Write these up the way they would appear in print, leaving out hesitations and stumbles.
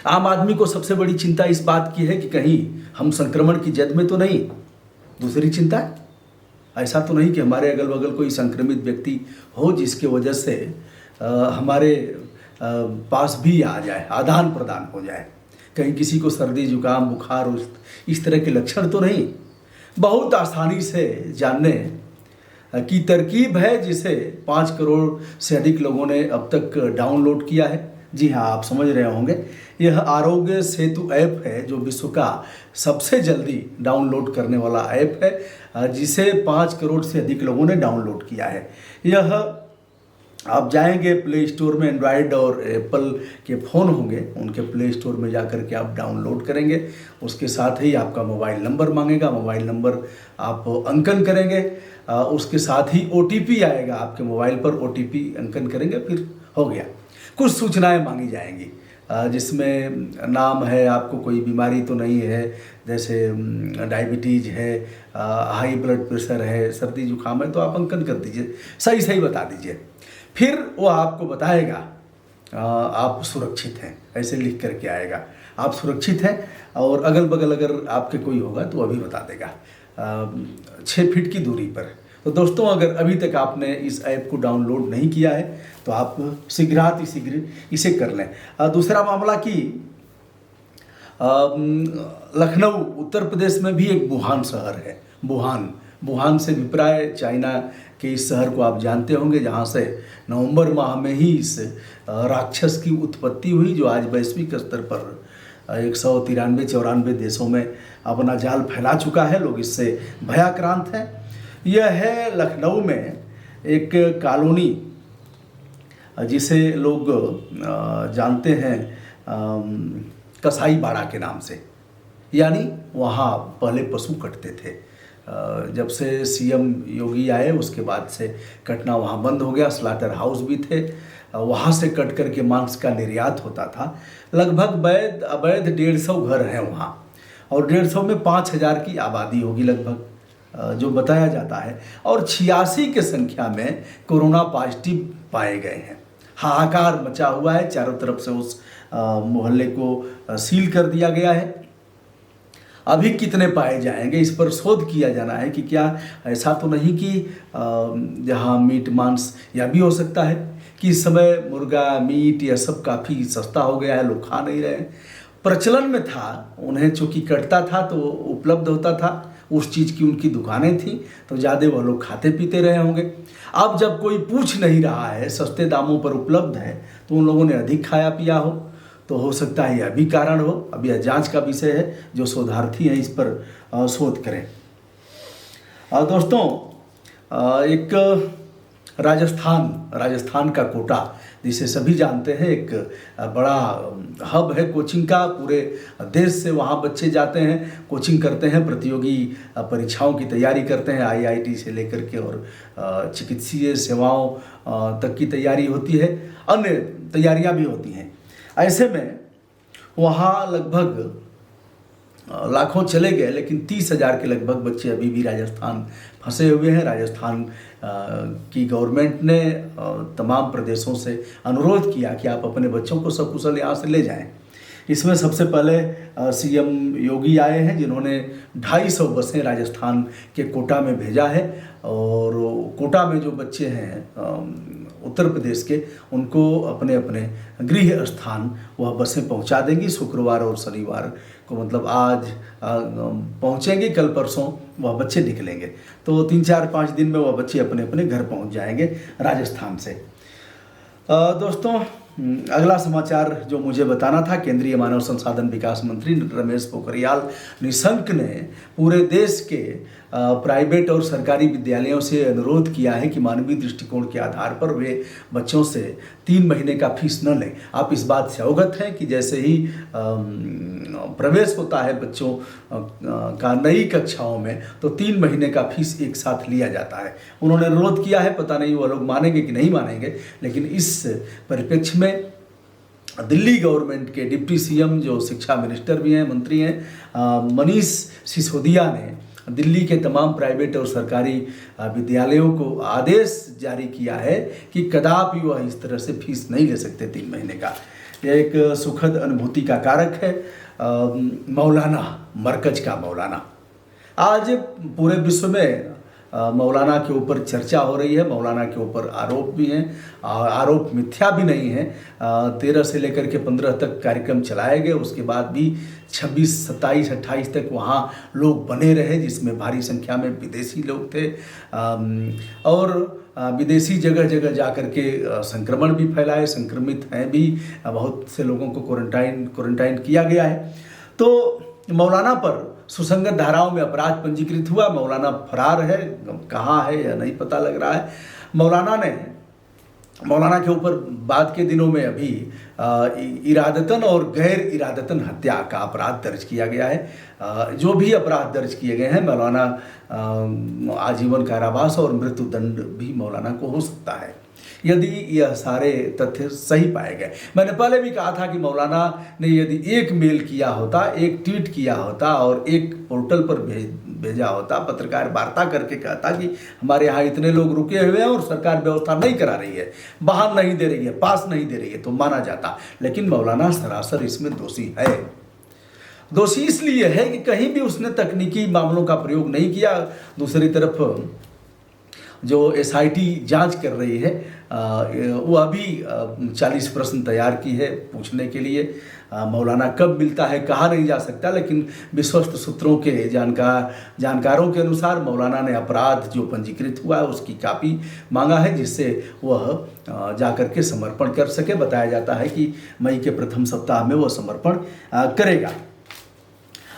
आम आदमी को सबसे बड़ी चिंता इस बात की है कि कहीं हम संक्रमण की जद में तो नहीं। दूसरी चिंता ऐसा तो नहीं कि हमारे अगल बगल कोई संक्रमित व्यक्ति हो जिसके वजह से हमारे पास भी आ जाए, आदान प्रदान हो जाए। कहीं किसी को सर्दी जुकाम बुखार इस तरह के लक्षण तो नहीं। बहुत आसानी से जानने की तरकीब है जिसे 5 करोड़ से अधिक लोगों ने अब तक डाउनलोड किया है। जी हाँ, आप समझ रहे होंगे, यह आरोग्य सेतु ऐप है जो विश्व का सबसे जल्दी डाउनलोड करने वाला ऐप है, जिसे 5 करोड़ से अधिक लोगों ने डाउनलोड किया है। यह आप जाएंगे प्ले स्टोर में, एंड्रॉयड और एप्पल के फ़ोन होंगे, उनके प्ले स्टोर में जाकर के आप डाउनलोड करेंगे। उसके साथ ही आपका मोबाइल नंबर मांगेगा, मोबाइल नंबर आप अंकन करेंगे, उसके साथ ही OTP आएगा आपके मोबाइल पर, OTP अंकन करेंगे, फिर हो गया। कुछ सूचनाएं मांगी जाएंगी जिसमें नाम है, आपको कोई बीमारी तो नहीं है, जैसे डायबिटीज़ है, हाई ब्लड प्रेशर है, सर्दी जुकाम है, तो आप अंकन कर दीजिए, सही सही बता दीजिए। फिर वो आपको बताएगा आप सुरक्षित हैं, ऐसे लिख करके आएगा आप सुरक्षित हैं, और अगल बगल अगर आपके कोई होगा तो अभी बता देगा 6 फीट की दूरी पर। तो दोस्तों, अगर अभी तक आपने इस ऐप को डाउनलोड नहीं किया है तो आप शीघ्र इसे कर लें। दूसरा मामला कि लखनऊ उत्तर प्रदेश में भी एक वुहान शहर है। वुहान से विप्राय चाइना के इस शहर को आप जानते होंगे, जहाँ से नवंबर माह में ही इस राक्षस की उत्पत्ति हुई, जो आज वैश्विक स्तर पर 193-94 देशों में अपना जाल फैला चुका है। लोग इससे भयाक्रांत हैं। यह है लखनऊ में एक कॉलोनी जिसे लोग जानते हैं कसाई बाड़ा के नाम से, यानी वहाँ पहले पशु कटते थे। जब से CM योगी आए उसके बाद से कटना वहाँ बंद हो गया। स्लाटर हाउस भी थे, वहाँ से कट करके मांस का निर्यात होता था। लगभग अवैध 150 घर हैं वहाँ, और 150 में 5000 की आबादी होगी लगभग, जो बताया जाता है। और 86 के संख्या में कोरोना पॉजिटिव पाए गए हैं। हाहाकार मचा हुआ है, चारों तरफ से उस मोहल्ले को सील कर दिया गया है। अभी कितने पाए जाएंगे इस पर शोध किया जाना है कि क्या ऐसा तो नहीं कि जहां मीट मांस, यह भी हो सकता है कि इस समय मुर्गा मीट यह सब काफ़ी सस्ता हो गया है, लोग खा नहीं रहे। प्रचलन में था, उन्हें चूँकि कटता था तो उपलब्ध होता था, उस चीज़ की उनकी दुकानें थी, तो ज़्यादा वह लोग खाते पीते रहे होंगे। अब जब कोई पूछ नहीं रहा है, सस्ते दामों पर उपलब्ध है, तो उन लोगों ने अधिक खाया पिया हो, तो हो सकता है यह भी कारण हो। अब यह जांच का विषय है, जो शोधार्थी हैं इस पर शोध करें। दोस्तों, एक राजस्थान का कोटा, जिसे सभी जानते हैं, एक बड़ा हब है कोचिंग का। पूरे देश से वहाँ बच्चे जाते हैं, कोचिंग करते हैं, प्रतियोगी परीक्षाओं की तैयारी करते हैं, IIT से लेकर के और चिकित्सीय सेवाओं तक की तैयारी होती है, अन्य तैयारियाँ भी होती हैं। ऐसे में वहाँ लगभग लाखों चले गए, लेकिन 30,000 के लगभग बच्चे अभी भी राजस्थान फंसे हुए हैं। राजस्थान की गवर्नमेंट ने तमाम प्रदेशों से अनुरोध किया कि आप अपने बच्चों को सकुशल यहाँ से ले जाएं। इसमें सबसे पहले CM योगी आए हैं, जिन्होंने 250 बसें राजस्थान के कोटा में भेजा है, और कोटा में जो बच्चे हैं उत्तर प्रदेश के, उनको अपने अपने गृह स्थान वह बसें पहुंचा देंगी। शुक्रवार और शनिवार को, मतलब आज पहुंचेंगे, कल परसों वह बच्चे निकलेंगे, तो 3-4-5 दिन में वह बच्चे अपने अपने घर पहुंच जाएंगे राजस्थान से। दोस्तों, अगला समाचार जो मुझे बताना था, केंद्रीय मानव संसाधन विकास मंत्री रमेश पोखरियाल निशंक ने पूरे देश के प्राइवेट और सरकारी विद्यालयों से अनुरोध किया है कि मानवीय दृष्टिकोण के आधार पर वे बच्चों से 3 महीने का फीस न लें। आप इस बात से अवगत हैं कि जैसे ही प्रवेश होता है बच्चों का नई कक्षाओं में, तो 3 महीने का फीस एक साथ लिया जाता है। उन्होंने अनुरोध किया है, पता नहीं वो लोग मानेंगे कि नहीं मानेंगे, लेकिन इस परिप्रेक्ष्य में दिल्ली गवर्नमेंट के डिप्टी CM, जो शिक्षा मिनिस्टर भी हैं, मंत्री हैं, मनीष सिसोदिया ने दिल्ली के तमाम प्राइवेट और सरकारी विद्यालयों को आदेश जारी किया है कि कदापि वह इस तरह से फीस नहीं ले सकते 3 महीने का। यह एक सुखद अनुभूति का कारक है। मौलाना, मरकज का मौलाना, आज पूरे विश्व में मौलाना के ऊपर चर्चा हो रही है। मौलाना के ऊपर आरोप भी हैं, आरोप मिथ्या भी नहीं है। 13 से लेकर के 15 तक कार्यक्रम चलाए गए, उसके बाद भी 26, 27, 28 तक वहाँ लोग बने रहे, जिसमें भारी संख्या में विदेशी लोग थे। और विदेशी जगह जगह जा कर के संक्रमण भी फैलाए, संक्रमित हैं भी, बहुत से लोगों को क्वारंटाइन किया गया है। तो मौलाना पर सुसंगत धाराओं में अपराध पंजीकृत हुआ। मौलाना फरार है, कहाँ है या नहीं पता लग रहा है। मौलाना के ऊपर बाद के दिनों में अभी इरादतन और गैर इरादतन हत्या का अपराध दर्ज किया गया है। जो भी अपराध दर्ज किए गए हैं, मौलाना आजीवन कारावास और मृत्यु दंड भी मौलाना को हो सकता है, यदि यह सारे तथ्य सही पाए गए। मैंने पहले भी कहा था कि मौलाना ने यदि एक मेल किया होता, एक ट्वीट किया होता और एक पोर्टल पर भेजा होता, पत्रकार वार्ता करके कहता कि हमारे यहाँ इतने लोग रुके हुए हैं और सरकार व्यवस्था नहीं करा रही है, बाहर नहीं दे रही है, पास नहीं दे रही है, तो माना जाता। लेकिन मौलाना सरासर इसमें दोषी है। दोषी इसलिए है कि कहीं भी उसने तकनीकी मामलों का प्रयोग नहीं किया। दूसरी तरफ जो SIT जांच कर रही है, वो अभी 40 प्रश्न तैयार की है पूछने के लिए। मौलाना कब मिलता है कहा नहीं जा सकता, लेकिन विश्वस्त सूत्रों के जानकारों के अनुसार मौलाना ने अपराध जो पंजीकृत हुआ है उसकी कापी मांगा है, जिससे वह जाकर के समर्पण कर सके। बताया जाता है कि मई के प्रथम सप्ताह में वह समर्पण करेगा।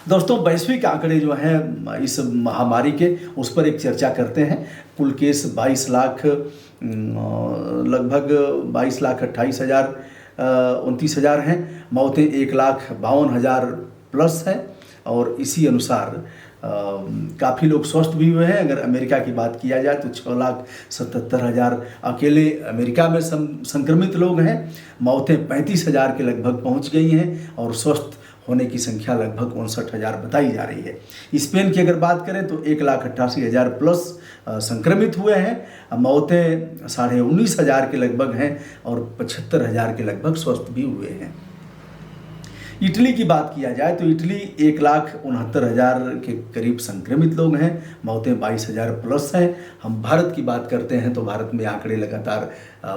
दोस्तों, वैश्विक आंकड़े जो हैं इस महामारी के, उस पर एक चर्चा करते हैं। कुल केस 22 लाख, लगभग 22,28,029 हैं। मौतें 1,52,000 प्लस हैं। और इसी अनुसार काफ़ी लोग स्वस्थ भी हुए हैं। अगर अमेरिका की बात किया जाए तो 6,77,000 अकेले अमेरिका में संक्रमित लोग हैं। मौतें 35,000 के लगभग पहुंच गई हैं और स्वस्थ होने की संख्या लगभग 59,000 बताई जा रही है। स्पेन की अगर बात करें तो 1,88,000 प्लस संक्रमित हुए हैं। मौतें 19,500 के लगभग हैं और 75,000 के लगभग स्वस्थ भी हुए हैं। इटली की बात किया जाए तो इटली 1,69,000 के करीब संक्रमित लोग हैं। मौतें 22,000 प्लस हैं। हम भारत की बात करते हैं तो भारत में आंकड़े लगातार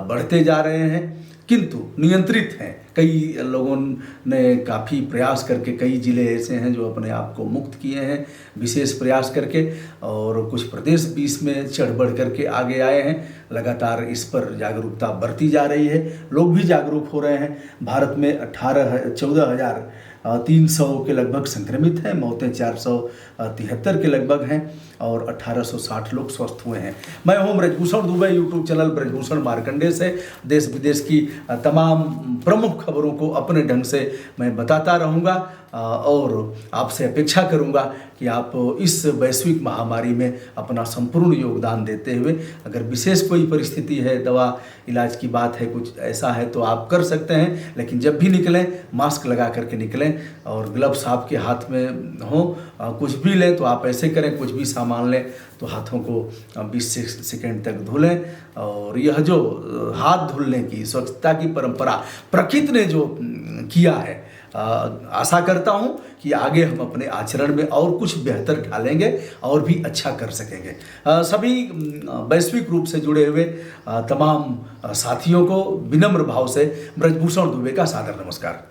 बढ़ते जा रहे हैं, किंतु नियंत्रित हैं। कई लोगों ने काफ़ी प्रयास करके, कई ज़िले ऐसे हैं जो अपने आप को मुक्त किए हैं विशेष प्रयास करके, और कुछ प्रदेश भी इसमें चढ़ बढ़ करके आगे आए हैं। लगातार इस पर जागरूकता बढ़ती जा रही है, लोग भी जागरूक हो रहे हैं। भारत में 14,300 के लगभग संक्रमित हैं। मौतें 473 के लगभग हैं और 1,860 लोग स्वस्थ हुए हैं। मैं हूं ब्रजभूषण दुबे, यूट्यूब चैनल ब्रजभूषण मार्कंडे से देश विदेश की तमाम प्रमुख खबरों को अपने ढंग से मैं बताता रहूँगा और आपसे अपेक्षा करूँगा कि आप इस वैश्विक महामारी में अपना संपूर्ण योगदान देते हुए, अगर विशेष कोई परिस्थिति है, दवा इलाज की बात है, कुछ ऐसा है तो आप कर सकते हैं। लेकिन जब भी निकलें मास्क लगा करके निकलें और ग्लव्स आपके हाथ में हो। कुछ भी लें तो आप ऐसे करें, कुछ भी सामान लें तो हाथों को 20 सेकंड तक धो लें। और यह जो हाथ धुलने की स्वच्छता की परंपरा प्रकृति ने जो किया है, आशा करता हूं कि आगे हम अपने आचरण में और कुछ बेहतर ढालेंगे और भी अच्छा कर सकेंगे। सभी वैश्विक रूप से जुड़े हुए तमाम साथियों को विनम्र भाव से ब्रजभूषण दुबे का सादर नमस्कार।